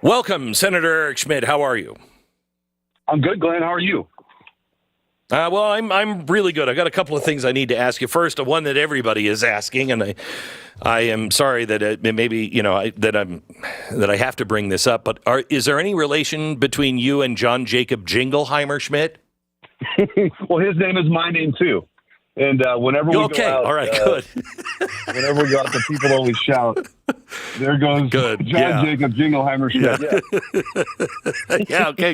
Welcome, Senator Eric Schmitt. How are you? I'm good, Glenn. How are you? Well, I'm really good. I got a couple of things I need to ask you. First, one that everybody is asking, and I am sorry that that I have to bring this up. But is there any relation between you and John Jacob Jingleheimer Schmitt? Well, his name is my name too. And whenever we go out, all right, good. Whenever we go out, the people always shout, "There goes John Jacob Jingleheimer Schmitt." Yeah. Yeah. Okay.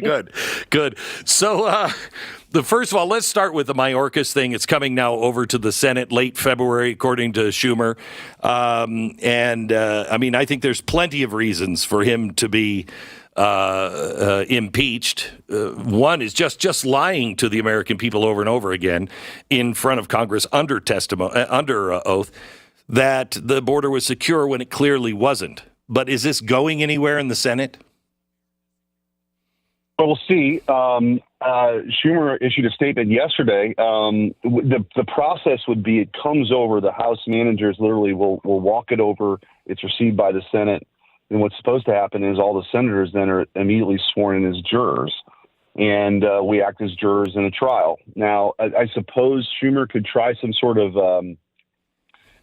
Good. So, first of all, let's start with the Mayorkas thing. It's coming now over to the Senate late February, according to Schumer. I think there's plenty of reasons for him to be impeached. One is just lying to the American people over and over again in front of Congress under oath that the border was secure when it clearly wasn't. But is this going anywhere in the Senate? Well, we'll see. Schumer issued a statement yesterday. The process would be it comes over, the House managers literally will walk it over. It's received by the Senate. And what's supposed to happen is all the senators then are immediately sworn in as jurors. And we act as jurors in a trial. Now, I suppose Schumer could try some sort of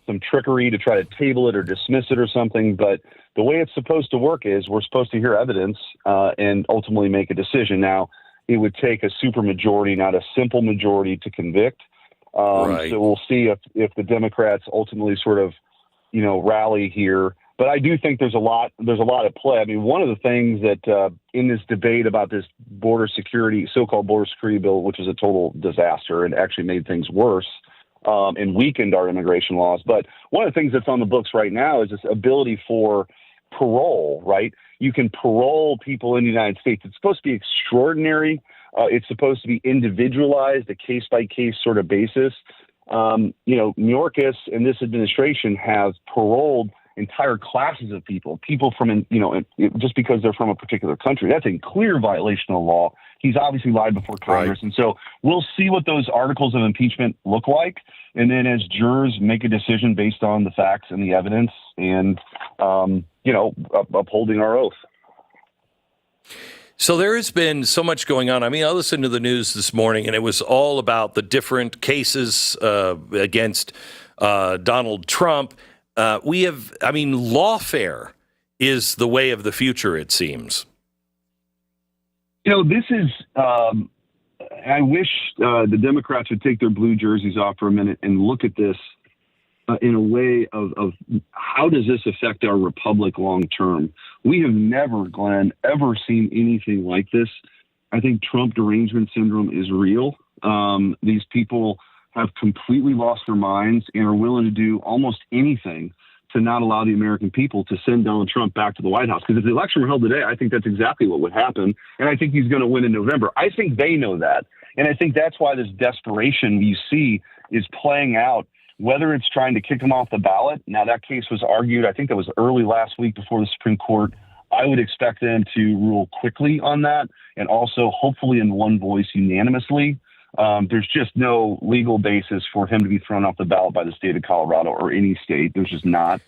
some trickery to try to table it or dismiss it or something. But the way it's supposed to work is we're supposed to hear evidence and ultimately make a decision. Now, it would take a supermajority, not a simple majority, to convict. Right. So we'll see if the Democrats ultimately sort of, rally here. But I do think there's a lot at play. I mean, one of the things that in this debate about this so-called border security bill, which is a total disaster and actually made things worse and weakened our immigration laws. But one of the things that's on the books right now is this ability for parole, right? You can parole people in the United States. It's supposed to be extraordinary. It's supposed to be individualized, a case-by-case sort of basis. Mayorkas and this administration have paroled entire classes of people from, just because they're from a particular country. That's a clear violation of law. He's obviously lied before Congress. Right. And so we'll see what those articles of impeachment look like. And then as jurors make a decision based on the facts and the evidence and, upholding our oath. So there has been so much going on. I mean, I listened to the news this morning, and it was all about the different cases against Donald Trump. Lawfare is the way of the future, it seems. This is, I wish the Democrats would take their blue jerseys off for a minute and look at this in a way of how does this affect our republic long term? We have never, Glenn, ever seen anything like this. I think Trump derangement syndrome is real. These people have completely lost their minds and are willing to do almost anything to not allow the American people to send Donald Trump back to the White House. Because if the election were held today, I think that's exactly what would happen. And I think he's going to win in November. I think they know that. And I think that's why this desperation you see is playing out, whether it's trying to kick him off the ballot. Now, that case was argued, I think that was early last week before the Supreme Court. I would expect them to rule quickly on that and also hopefully in one voice unanimously. There's just no legal basis for him to be thrown off the ballot by the state of Colorado or any state. There's just not.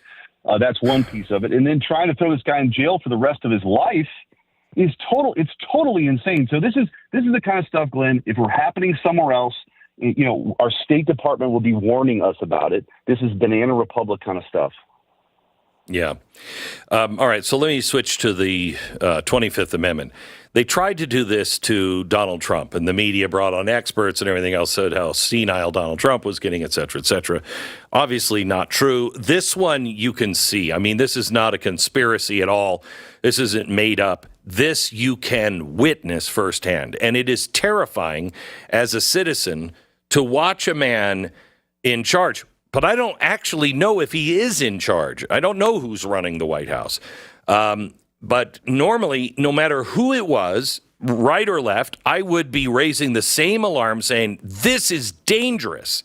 That's one piece of it. And then trying to throw this guy in jail for the rest of his life is it's totally insane. So this is the kind of stuff, Glenn, if it were happening somewhere else, our State Department will be warning us about it. This is banana republic kind of stuff. Yeah. All right. So let me switch to the 25th Amendment. They tried to do this to Donald Trump, and the media brought on experts and everything else, said how senile Donald Trump was getting, et cetera, et cetera. Obviously not true. This one you can see. I mean, this is not a conspiracy at all. This isn't made up. This you can witness firsthand. And it is terrifying as a citizen to watch a man in charge. But I don't actually know if he is in charge. I don't know who's running the White House. But normally, no matter who it was, right or left, I would be raising the same alarm saying, this is dangerous.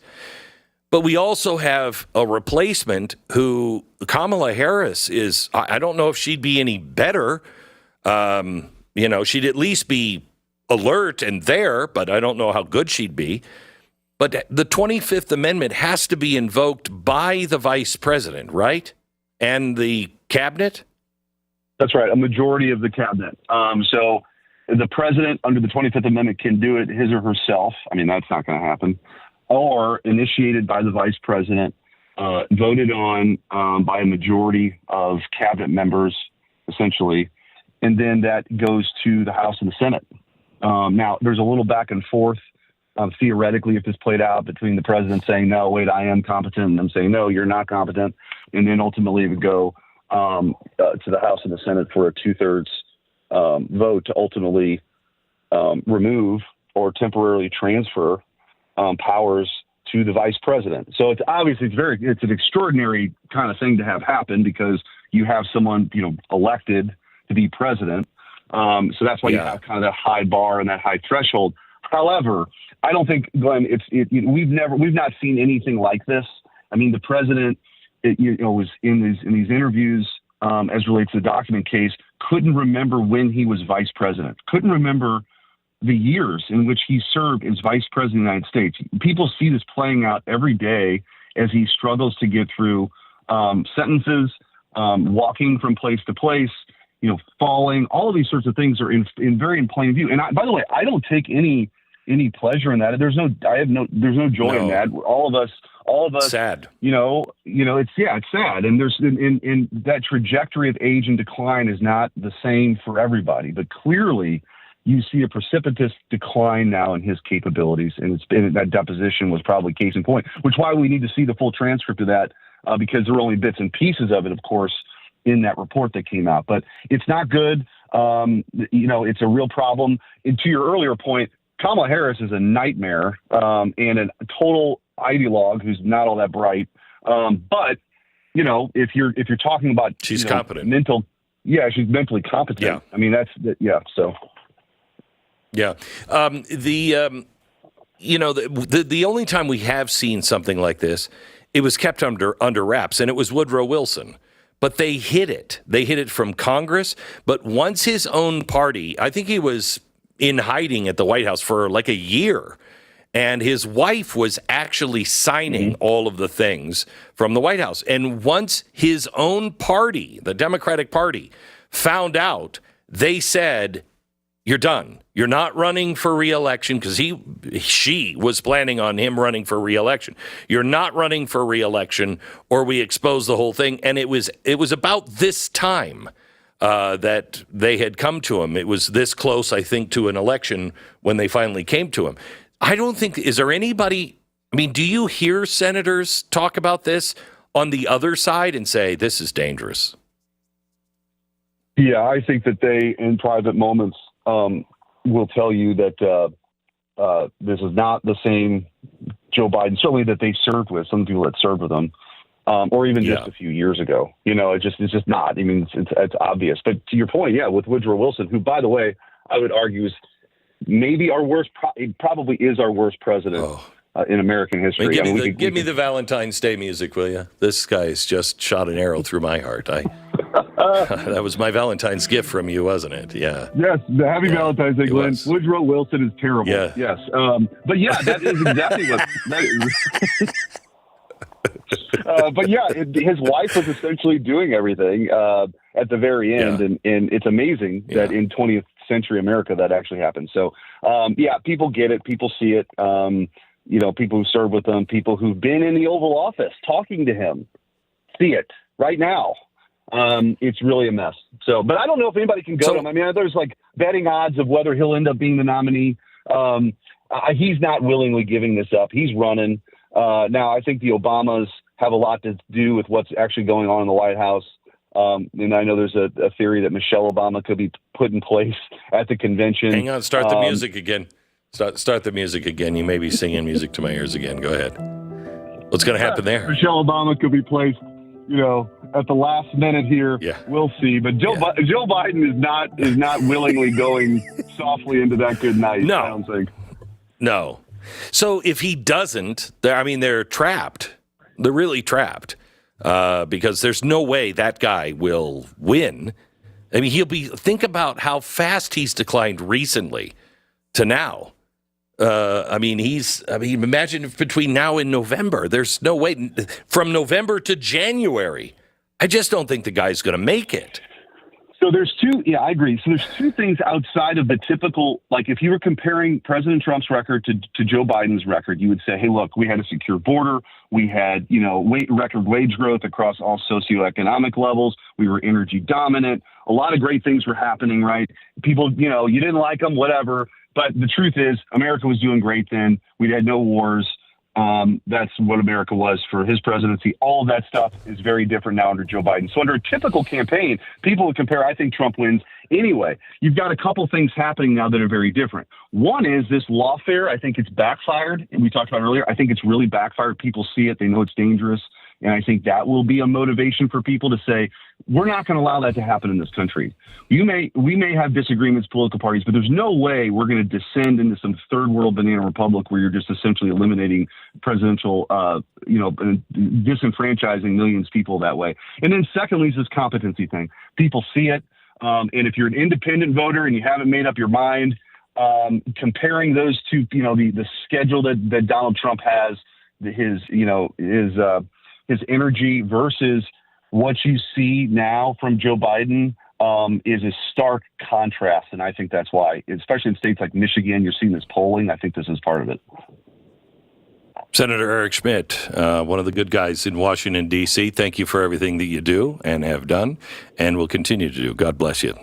But we also have a replacement who, Kamala Harris, is, I don't know if she'd be any better. She'd at least be alert and there, but I don't know how good she'd be. But the 25th Amendment has to be invoked by the vice president, right? And the cabinet? That's right, a majority of the cabinet. So the president, under the 25th Amendment, can do it his or herself. I mean, that's not going to happen. Or initiated by the vice president, voted on by a majority of cabinet members, essentially, and then that goes to the House and the Senate. Now, there's a little back and forth, theoretically, if this played out, between the president saying, no, wait, I am competent, and them saying, no, you're not competent. And then ultimately it would go to the House and the Senate for a 2/3 vote to ultimately remove or temporarily transfer powers to the vice president. So it's obviously it's an extraordinary kind of thing to have happen, because you have someone, elected to be president. So that's why you have kind of that high bar and that high threshold. However, I don't think, Glenn, we've not seen anything like this. I mean, the president, was in these interviews as relates to the document case, couldn't remember when he was vice president, couldn't remember the years in which he served as vice president of the United States. People see this playing out every day as he struggles to get through sentences, walking from place to place, falling. All of these sorts of things are in plain view. And by the way, I don't take any pleasure in that. There's no joy in that. All of us, sad. It's sad. And there's in that trajectory of age and decline is not the same for everybody, but clearly you see a precipitous decline now in his capabilities. And that deposition was probably case in point, which is why we need to see the full transcript of that, because there are only bits and pieces of it, of course, in that report that came out. But it's not good. It's a real problem. And to your earlier point, Kamala Harris is a nightmare and a total ideologue who's not all that bright. But if you're talking about, she's competent, she's mentally competent. Yeah. I mean, So. Yeah. The only time we have seen something like this, it was kept under wraps, and it was Woodrow Wilson. But they hid it. They hid it from Congress. But once his own party, I think he was in hiding at the White House for like a year, and his wife was actually signing all of the things from the White House. And once his own party, the Democratic Party, found out, they said, you're done. You're not running for re-election, because she was planning on him running for re-election. You're not running for re-election, or we expose the whole thing. And it was about this time that they had come to him. It was this close, I think, to an election when they finally came to him. I don't think, is there anybody, do you hear senators talk about this on the other side and say, this is dangerous? Yeah, I think that they, in private moments, will tell you that this is not the same Joe Biden, certainly that they served with, some people that served with him, or even just a few years ago. It's just not. It's obvious. But to your point, with Woodrow Wilson, who, by the way, I would argue is maybe our worst, probably is our worst president in American history. Give me the Valentine's Day music, will you? This guy's just shot an arrow through my heart. That was my Valentine's gift from you, wasn't it? Yeah. Yes, the happy Valentine's Day, Glenn. Woodrow Wilson is terrible. Yeah. Yes. But that is exactly what. His wife was essentially doing everything at the very end, and it's amazing that in 20th century America that actually happened. So, people get it, people see it. People who serve with him, people who've been in the Oval Office talking to him, see it right now. It's really a mess. So, but I don't know if anybody can go to him. There's like betting odds of whether he'll end up being the nominee. He's not willingly giving this up. He's running. Now, I think the Obamas have a lot to do with what's actually going on in the White House. And I know there's a theory that Michelle Obama could be put in place at the convention. Hang on, start the music again. Start the music again. You may be singing music to my ears again. Go ahead. What's going to happen there? Michelle Obama could be placed, at the last minute here. Yeah. We'll see. But Joe Biden is not willingly going softly into that good night. No. I don't think. No. So if he doesn't, they're trapped. They're really trapped because there's no way that guy will win. Think about how fast he's declined recently to now. Imagine if between now and November, there's no way. From November to January, I just don't think the guy's going to make it. So there's two, yeah, I agree. So there's two things outside of the typical, like if you were comparing President Trump's record to Joe Biden's record, you would say, hey, look, we had a secure border. We had, record wage growth across all socioeconomic levels. We were energy dominant. A lot of great things were happening, right? People, you didn't like them, whatever. But the truth is America was doing great then. We had no wars. That's what America was for his presidency. All of that stuff is very different now under Joe Biden. So under a typical campaign, people would compare, I think Trump wins anyway. You've got a couple things happening now that are very different. One is this lawfare. I think it's backfired. And we talked about earlier. I think it's really backfired. People see it. They know it's dangerous. And I think that will be a motivation for people to say, we're not going to allow that to happen in this country. We may have disagreements, political parties, but there's no way we're going to descend into some third world banana republic where you're just essentially eliminating presidential, disenfranchising millions of people that way. And then secondly is this competency thing. People see it. And if you're an independent voter and you haven't made up your mind, comparing those two, the schedule that Donald Trump has, his energy versus what you see now from Joe Biden is a stark contrast. And I think that's why, especially in states like Michigan, you're seeing this polling. I think this is part of it. Senator Eric Schmitt, one of the good guys in Washington, D.C., thank you for everything that you do and have done and will continue to do. God bless you.